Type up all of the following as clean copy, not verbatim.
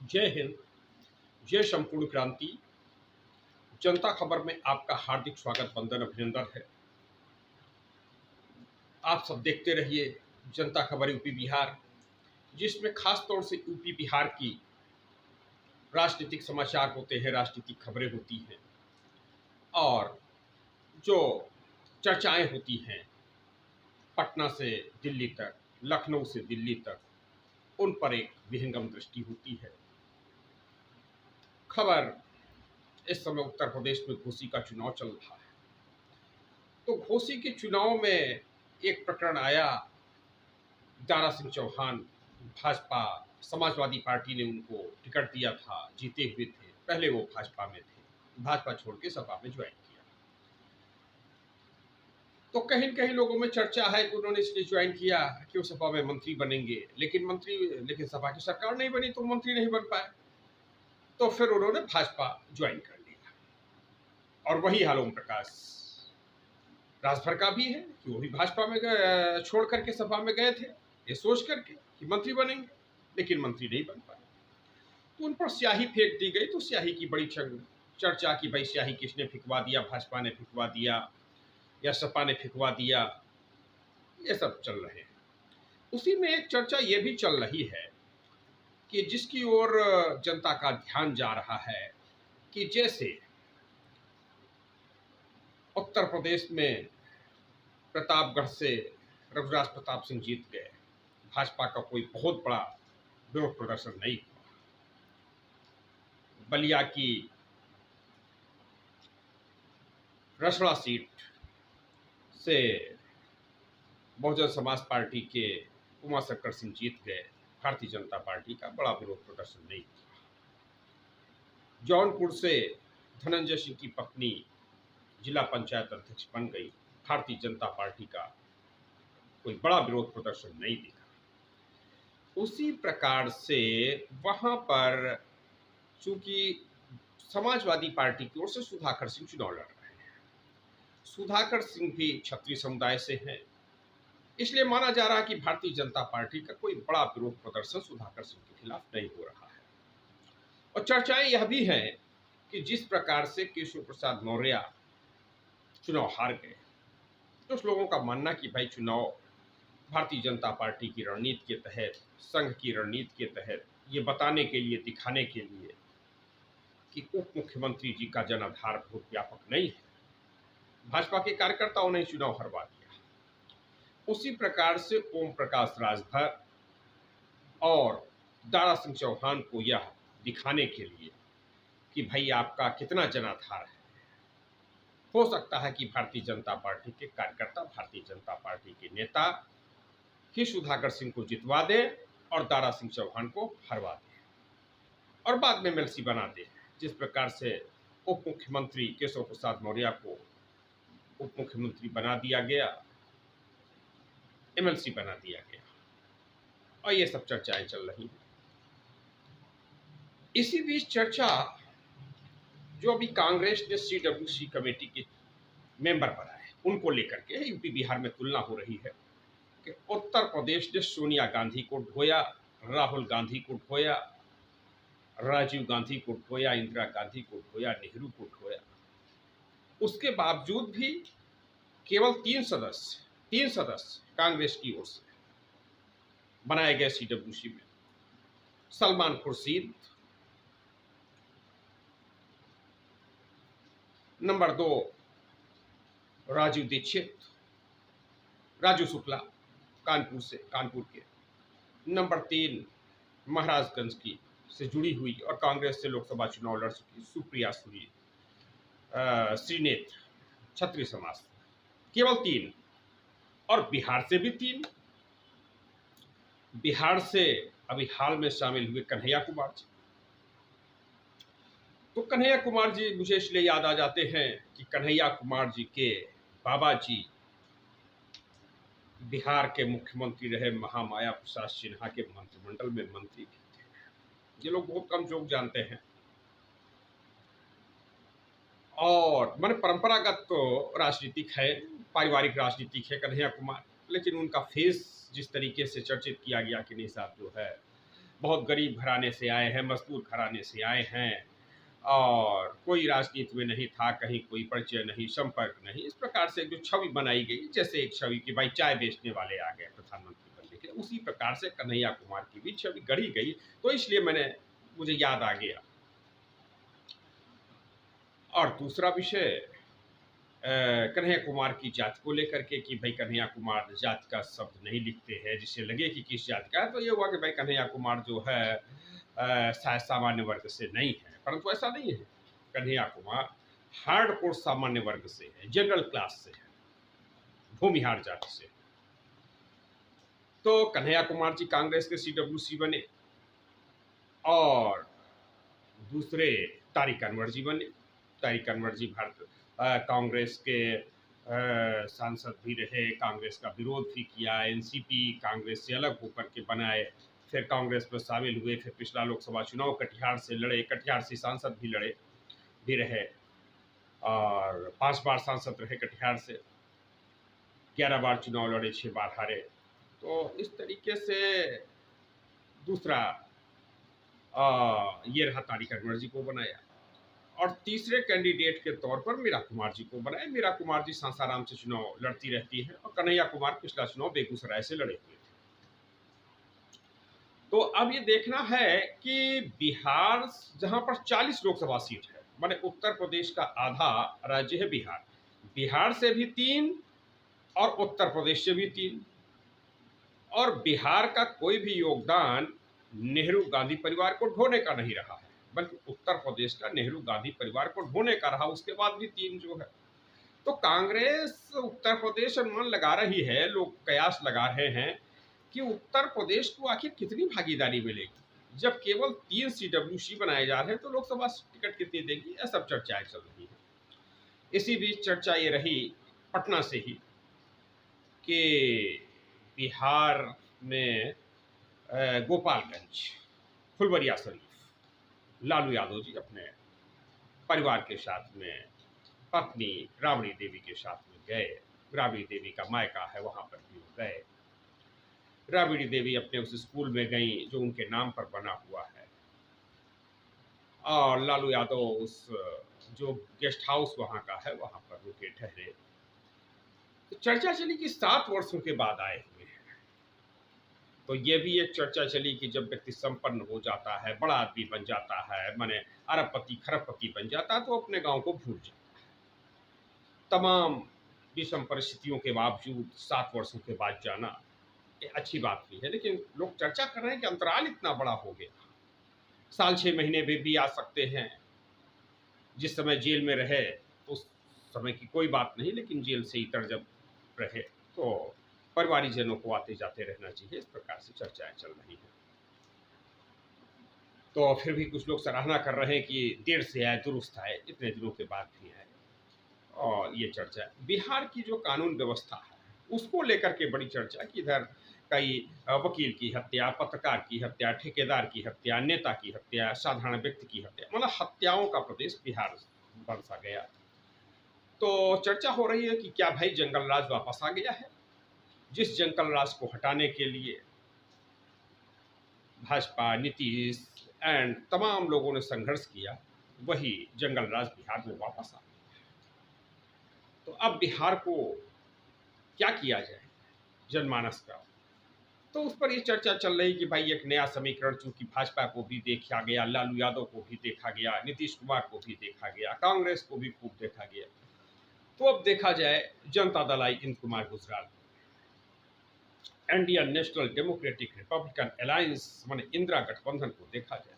जय हिंद। जय संपूर्ण क्रांति। जनता खबर में आपका हार्दिक स्वागत, वंदन, अभिनंदन है। आप सब देखते रहिए जनता खबर यूपी बिहार, जिसमें खास तौर से यूपी बिहार की राजनीतिक समाचार होते हैं, राजनीतिक खबरें होती हैं और जो चर्चाएं होती हैं पटना से दिल्ली तक, लखनऊ से दिल्ली तक, उन पर एक विहंगम दृष्टि होती है। खबर इस समय उत्तर प्रदेश में घोसी का चुनाव चल रहा है। तो घोसी के चुनाव में एक प्रकरण आया। दारा सिंह चौहान, भाजपा समाजवादी पार्टी ने उनको टिकट दिया था, जीते हुए थे। पहले वो भाजपा में थे, भाजपा छोड़ के सपा में ज्वाइन किया। तो कहीं न कहीं लोगों में चर्चा है कि उन्होंने इसलिए ज्वाइन किया कि वो सपा में मंत्री बनेंगे, लेकिन सपा की सरकार नहीं बनी तो मंत्री नहीं बन पाए। तो फिर उन्होंने भाजपा ज्वाइन कर लिया। और वही हाल ओम प्रकाश राजभर का भी है कि वो भी भाजपा में छोड़ करके सपा में गए थे, ये सोच करके कि मंत्री बनेंगे, लेकिन मंत्री नहीं बन पाए। तो उन पर स्याही फेंक दी गई। तो स्याही की बड़ी चर्चा की भाई स्याही किसने फिकवा दिया, भाजपा ने फिकवा दिया या सपा ने फिकवा दिया, ये सब चल रहे हैं। उसी में एक चर्चा ये भी चल रही है कि जिसकी ओर जनता का ध्यान जा रहा है कि जैसे उत्तर प्रदेश में प्रतापगढ़ से रघुराज प्रताप सिंह जीत गए, भाजपा का कोई बहुत बड़ा विरोध प्रदर्शन नहीं हुआ। बलिया की रसड़ा सीट से बहुजन समाज पार्टी के उमाशंकर सिंह जीत गए, भारतीय जनता पार्टी का बड़ा विरोध प्रदर्शन नहीं हुआ। जौनपुर से धनंजय सिंह की पत्नी जिला पंचायत अध्यक्ष बन गई, भारतीय जनता पार्टी का कोई बड़ा विरोध प्रदर्शन नहीं दिखा। उसी प्रकार से वहां पर चूंकि समाजवादी पार्टी की ओर से सुधाकर सिंह चुनाव लड़ रहे हैं, सुधाकर सिंह भी क्षत्रिय समुदाय से हैं, इसलिए माना जा रहा है कि भारतीय जनता पार्टी का कोई बड़ा विरोध प्रदर्शन सुधाकर सिंह के खिलाफ नहीं हो रहा है। और चर्चाएं यह भी हैं कि जिस प्रकार से केशव प्रसाद मौर्य चुनाव हार गए, तो उस लोगों का मानना कि भाई चुनाव भारतीय जनता पार्टी की रणनीति के तहत, संघ की रणनीति के तहत, ये बताने के लिए, दिखाने के लिए कि उप मुख्यमंत्री जी का जनाधार बहुत व्यापक नहीं है, भाजपा के कार्यकर्ताओं ने चुनाव हरवा दिया। उसी प्रकार से ओम प्रकाश राजभर और दारा सिंह चौहान को यह दिखाने के लिए कि भाई आपका कितना जनाधार है, हो सकता है कि भारतीय जनता पार्टी के कार्यकर्ता, भारतीय जनता पार्टी के नेता ही सुधाकर सिंह को जितवा दे और दारा सिंह चौहान को हरवा दे और बाद में एमएलसी बना दे। जिस प्रकार से उप मुख्यमंत्री केशव प्रसाद मौर्य को उप मुख्यमंत्री बना दिया गया, एमएलसी बना दिया गया, और ये सब चर्चाएं चल रही हैं। इसी बीच चर्चा जो अभी कांग्रेस ने CWC कमेटी के मेंबर बनाए, उनको लेकर के यूपी बिहार में तुलना हो रही है कि उत्तर प्रदेश ने सोनिया गांधी को ढोया, राहुल गांधी को ढोया, राजीव गांधी को ढोया, इंदिरा गांधी को ढोया, नेहरू को ढोया। उसके बावजूद भी केवल तीन सदस्य कांग्रेस की ओर से बनाए गए CWC में। सलमान खुर्शीद, नंबर 2 राजीव दीक्षित, राजू शुक्ला कानपुर के, नंबर 3 महाराजगंज की से जुड़ी हुई और कांग्रेस से लोकसभा चुनाव लड़ चुकी सुप्रिया श्रीनेत, क्षत्रिय समाज, केवल 3। और बिहार से भी 3। बिहार से अभी हाल में शामिल हुए कन्हैया कुमार जी। तो कन्हैया कुमार जी मुझे इसलिए याद आ जाते हैं कि कन्हैया कुमार जी के बाबा जी बिहार के मुख्यमंत्री रहे, महामाया प्रसाद सिन्हा के मंत्रिमंडल में मंत्री भी थे। ये लोग बहुत कम लोग जानते हैं। और मैंने परंपरागत तो राजनीतिक है, पारिवारिक राजनीतिक है कन्हैया कुमार, लेकिन उनका फेस जिस तरीके से चर्चित किया गया कि नहीं साहब जो है बहुत गरीब घराने से आए हैं, मजदूर घराने से आए हैं, और कोई राजनीति में नहीं था, कहीं कोई परिचय नहीं, संपर्क नहीं। इस प्रकार से जो छवि बनाई गई, जैसे एक छवि कि भाई चाय बेचने वाले आ गए प्रधानमंत्री बनने के लिए, उसी प्रकार से कन्हैया कुमार की भी छवि गढ़ी गई। तो इसलिए मुझे याद आ गया। और दूसरा विषय कन्हैया कुमार की जात को लेकर के कि भाई कन्हैया कुमार जात का शब्द नहीं लिखते हैं, जिससे लगे कि किस जात का है। तो ये हुआ कि भाई कन्हैया कुमार जो है शायद सामान्य वर्ग से नहीं है, परंतु ऐसा नहीं है। कन्हैया कुमार हार्डकोर सामान्य वर्ग से है, जनरल क्लास से है, भूमिहार जाति से। तो कन्हैया कुमार जी कांग्रेस के CWC बने, और दूसरे तारिक अनवर जी बने। तारिक अनवर जी कांग्रेस के सांसद भी रहे, कांग्रेस का विरोध भी किया, एनसीपी कांग्रेस से अलग होकर के बनाए, फिर कांग्रेस में शामिल हुए, फिर पिछला लोकसभा चुनाव कटिहार से लड़े, कटिहार से सांसद भी रहे, और 5 बार सांसद रहे कटिहार से, 11 बार चुनाव लड़े, 6 बार हारे। तो इस तरीके से दूसरा ये रहा, तारिक अनवर जी को बनाया, और तीसरे कैंडिडेट के तौर पर मीरा कुमार जी को बनाया। मीरा कुमार जी सासाराम से चुनाव लड़ती रहती है, और कन्हैया कुमार पिछला चुनाव बेगूसराय से लड़े हुए थे। तो अब ये देखना है कि बिहार, जहां पर 40 लोकसभा सीट है, माने उत्तर प्रदेश का आधा राज्य है बिहार, बिहार से भी 3 और उत्तर प्रदेश से भी 3, और बिहार का कोई भी योगदान नेहरू गांधी परिवार को ढोने का नहीं रहा है, बल्कि उत्तर प्रदेश का नेहरू गांधी परिवार को ढोने का रहा। उसके बाद भी 3 जो है, तो कांग्रेस उत्तर प्रदेश अनुमान लगा रही है, लोग कयास लगा रहे हैं कि उत्तर प्रदेश को आखिर कितनी भागीदारी मिलेगी, जब केवल 3 CWC बनाए जा रहे हैं, तो लोकसभा टिकट कितनी देगी, यह सब चर्चाएं चल रही है। इसी बीच चर्चा ये रही पटना से ही कि बिहार में गोपालगंज, फुलवरिया शरीफ, लालू यादव जी अपने परिवार के साथ में, पत्नी राबड़ी देवी के साथ में गए। राबड़ी देवी का मायका है, वहां पर भी गए। राबड़ी देवी अपने उस स्कूल में गई जो उनके नाम पर बना हुआ है, और लालू यादव उस जो गेस्ट हाउस वहां का है, वहां पर रुके, ठहरे। तो चर्चा चली कि 7 वर्षों के बाद आए हुए हैं। तो ये भी एक चर्चा चली कि जब व्यक्ति संपन्न हो जाता है, बड़ा आदमी बन जाता है, माने अरबपति खरबपति बन जाता है, तो अपने गांव को भूल जाता है। तमाम विषम परिस्थितियों के बावजूद 7 वर्षों के बाद जाना ये अच्छी बात भी है, लेकिन लोग चर्चा कर रहे हैं कि अंतराल इतना बड़ा हो गया, साल 6 महीने भी आ सकते हैं। जिस समय जेल में रहे उस समय की कोई बात नहीं, लेकिन जेल से इतर जब रहे तो परिवारीजनों को आते जाते रहना चाहिए। इस प्रकार से चर्चाएं चल रही हैं। तो फिर भी कुछ लोग सराहना कर रहे हैं कि देर से आए दुरुस्त आए, इतने दिनों के बाद भी आए। और ये चर्चा बिहार की जो कानून व्यवस्था है उसको लेकर के बड़ी चर्चा की, इधर कई वकील की हत्या, पत्रकार की हत्या, ठेकेदार की हत्या, नेता की हत्या, साधारण व्यक्ति की हत्या, मतलब हत्याओं का प्रदेश बिहार बन सा गया। तो चर्चा हो रही है कि क्या भाई जंगल राज वापस आ गया है। जिस जंगल राज को हटाने के लिए भाजपा, नीतीश एंड तमाम लोगों ने संघर्ष किया, वही जंगल राज बिहार में वापस आ गया। तो अब बिहार को क्या किया जाए जनमानस का, तो उस पर ये चर्चा चल रही कि भाई एक नया समीकरण, चूंकि भाजपा को भी देखा गया, लालू यादव को भी देखा गया, नीतीश कुमार को भी देखा गया, कांग्रेस को भी खूब देखा गया, तो अब देखा जाए जनता दल आई इंद Kumar Gujral, Indian national democratic republican alliance माने इंदिरा गठबंधन को देखा जाए,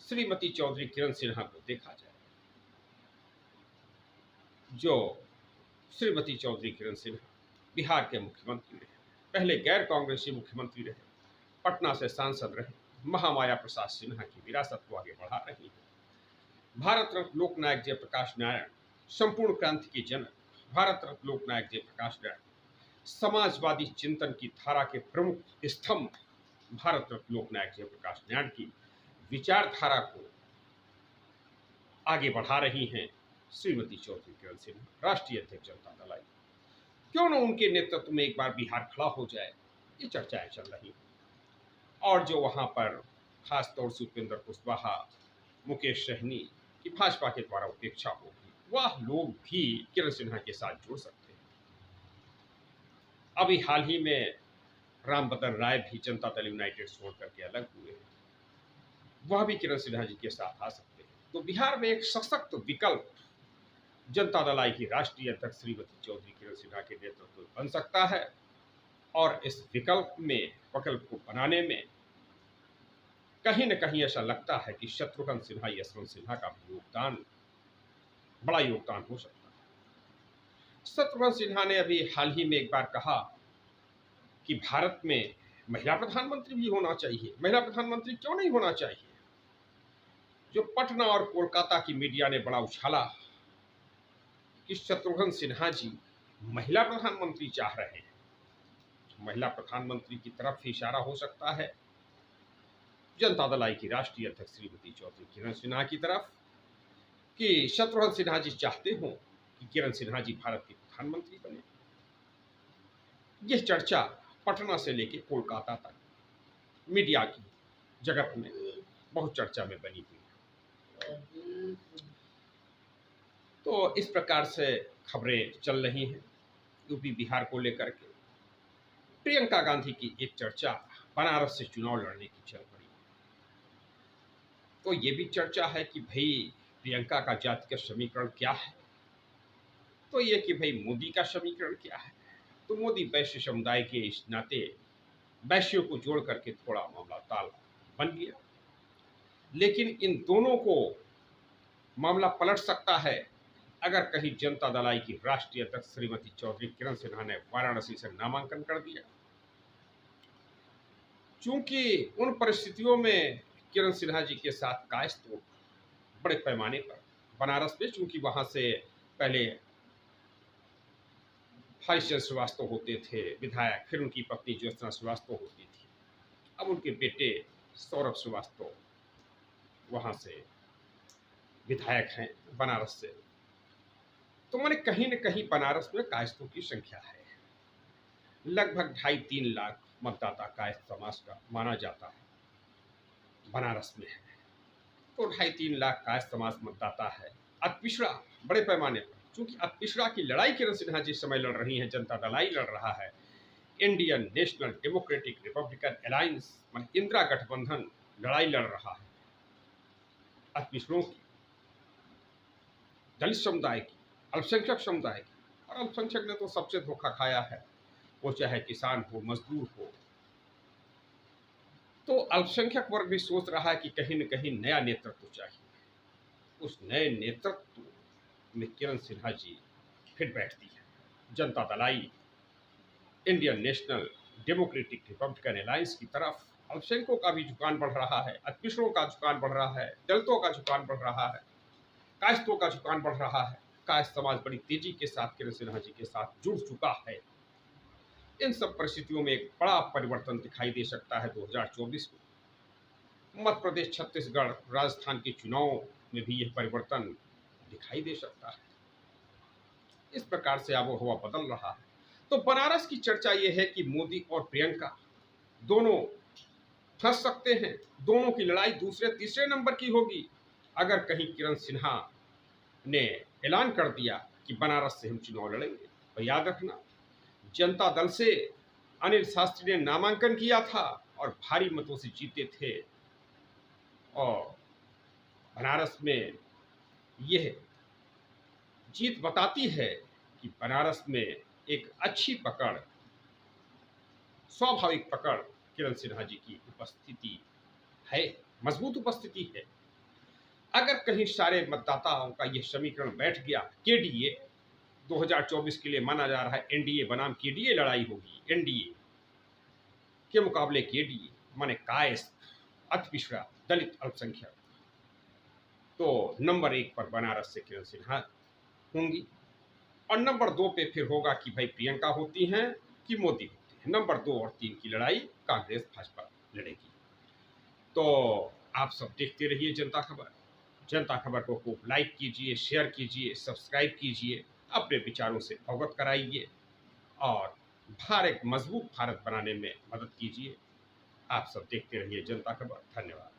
श्रीमती चौधरी किरण सिन्हा को देखा जाए। जो श्रीमती चौधरी किरण सिन्हा बिहार के मुख्यमंत्री रहे, पहले गैर कांग्रेसी मुख्यमंत्री रहे, पटना से सांसद रहे, महामाया प्रसाद सिन्हा की विरासत को आगे बढ़ा रही है। भारत रत्न लोकनायक जयप्रकाश नारायण, संपूर्ण क्रांति के जनक भारत रत्न लोकनायक जयप्रकाश नारायण, समाजवादी चिंतन की धारा के प्रमुख स्तंभ भारत रत्न लोकनायक जयप्रकाश नारायण की विचारधारा को आगे बढ़ा रही हैं श्रीमती चौधरी किरण सिन्हा, राष्ट्रीय अध्यक्ष जनता दल आई। क्यों न उनके नेतृत्व में एक बार बिहार खड़ा हो जाए, ये चर्चाएं चल रही हैं। और जो वहाँ पर खास तौर से उपेंद्र कुशवाहा, मुकेश सहनी की भाजपा के द्वारा उपेक्षा होगी, वह लोग भी किरण सिन्हा के साथ जुड़ सकते हैं। अभी हाल ही में रामभद्र राय भी जनता दल यूनाइटेड छोड़ करके अलग हुए हैं, वह भी किरण सिन्हा जी के साथ आ सकते हैं। तो बिहार में एक सशक्त विकल्प जनता दल आई की राष्ट्रीय अध्यक्ष श्रीमती चौधरी किरण सिन्हा के नेतृत्व में बन सकता है, और इस विकल्प में विकल्प को बनाने में कहीं न कहीं ऐसा लगता है कि शत्रुघ्न सिन्हा, यशवंत सिन्हा का भी योगदान, बड़ा योगदान हो सकता है। शत्रुघ्न सिन्हा ने अभी हाल ही में एक बार कहा कि भारत में महिला प्रधानमंत्री भी होना चाहिए। महिला प्रधानमंत्री क्यों नहीं होना चाहिए? जो पटना और कोलकाता की मीडिया ने बड़ा उछाला कि शत्रुघ्न सिन्हा जी महिला प्रधानमंत्री चाह रहे हैं, महिला प्रधानमंत्री की तरफ इशारा हो सकता है जनता दल आई की राष्ट्रीय अध्यक्ष श्रीमती चौधरी किरण सिन्हा की तरफ, कि शत्रुघ्न सिन्हा जी चाहते हो कि किरण सिन्हा जी भारत की प्रधानमंत्री बने। यह चर्चा पटना से लेकर कोलकाता तक मीडिया की जगत में बहुत चर्चा में बनी हुई है। तो इस प्रकार से खबरें चल रही हैं यूपी बिहार को लेकर के। प्रियंका गांधी की एक चर्चा बनारस से चुनाव लड़ने की चल पड़ी, तो ये भी चर्चा है कि भाई प्रियंका का जातिगत समीकरण क्या है। तो ये कि भाई मोदी का समीकरण क्या है। तो मोदी वैश्य समुदाय के इस नाते वैश्यों को जोड़ करके थोड़ा मामला ताल बन गया, लेकिन इन दोनों को मामला पलट सकता है अगर कहीं जनता दल आई की राष्ट्रीय अध्यक्ष श्रीमती चौधरी किरण सिन्हा ने वाराणसी से नामांकन कर दिया। चूंकि उन परिस्थितियों में किरण सिन्हा जी के साथ कायस्तोड़ बड़े पैमाने पर बनारस में, चूंकि वहां से पहले हरिश्चंद्र श्रीवास्तव होते थे विधायक, फिर उनकी पत्नी ज्योत्सना श्रीवास्तव होती थी, अब उनके बेटे सौरभ श्रीवास्तव वहां से विधायक हैं बनारस से। तो मैंने कहीं न कहीं बनारस में कायस्तों की संख्या है, लगभग 2.5-3 लाख मतदाता कायस्थ समाज का माना जाता है बनारस में है। तो 2.5-3 लाख कायस्थ समाज मतदाता है। अति पिछड़ा बड़े पैमाने पर, चूंकि अति पिछड़ा की लड़ाई किरण सिन्हा जी समय लड़ रही है, जनता दल आई लड़ रहा है, Indian national democratic republican alliance मान इंदिरा गठबंधन लड़ाई लड़ रहा है अति पिछड़ों की, दलित समुदाय की, अल्पसंख्यक समुदाय की। और अल्पसंख्यक ने तो सबसे धोखा खाया है, वो चाहे किसान हो, मजदूर हो। तो अल्पसंख्यक वर्ग भी सोच रहा है कि कहीं न कहीं नया नेतृत्व चाहिए। उस नए नेतृत्व में किरण सिन्हा जी फिर बैठती है। Janata Dal I Indian national democratic republican alliance की तरफ अल्पसंख्यकों का भी झुकान बढ़ रहा है, अति पिछड़ों का झुकान बढ़ रहा है, दलितों का झुकान बढ़ रहा है, कायस्थों का झुकान बढ़ रहा है। कायस्थ समाज बड़ी तेजी के साथ किरण सिन्हा जी के साथ जुड़ चुका है। इन सब परिस्थितियों में एक बड़ा परिवर्तन दिखाई दे सकता है 2024 में। मध्य प्रदेश, छत्तीसगढ़, राजस्थान के चुनाव में भी यह परिवर्तन दिखाई दे सकता है। इस प्रकार से आबोहवा बदल रहा है। तो बनारस की चर्चा यह है कि मोदी और प्रियंका दोनों फंस सकते हैं, दोनों की लड़ाई दूसरे तीसरे नंबर की होगी अगर कहीं किरण सिन्हा ने ऐलान कर दिया कि बनारस से हम चुनाव लड़ेंगे। तो याद रखना, जनता दल से अनिल शास्त्री ने नामांकन किया था और भारी मतों से जीते थे, और बनारस में यह जीत बताती है कि बनारस में एक अच्छी पकड़, स्वाभाविक पकड़ किरण सिन्हा जी की उपस्थिति है, मजबूत उपस्थिति है। अगर कहीं सारे मतदाताओं का यह समीकरण बैठ गया, केडीए 2024 के लिए माना जा रहा है एनडीए बनाम केडीए लड़ाई होगी, एनडीए के मुकाबले केडीए माने कायस्थ, अति पिछड़ा, दलित, अल्पसंख्यक। तो नंबर 1 पर बनारस से किरण सिन्हा होंगी, और नंबर 2 पे फिर होगा कि भाई प्रियंका होती हैं कि मोदी होती हैं। नंबर 2 और 3 की लड़ाई कांग्रेस भाजपा लड़ेगी। तो आप सब देखते रहिए जनता खबर। जनता खबर को खूब लाइक कीजिए, शेयर कीजिए, सब्सक्राइब कीजिए, अपने विचारों से अवगत कराइए और एक मजबूत भारत बनाने में मदद कीजिए। आप सब देखते रहिए जनता खबर। धन्यवाद।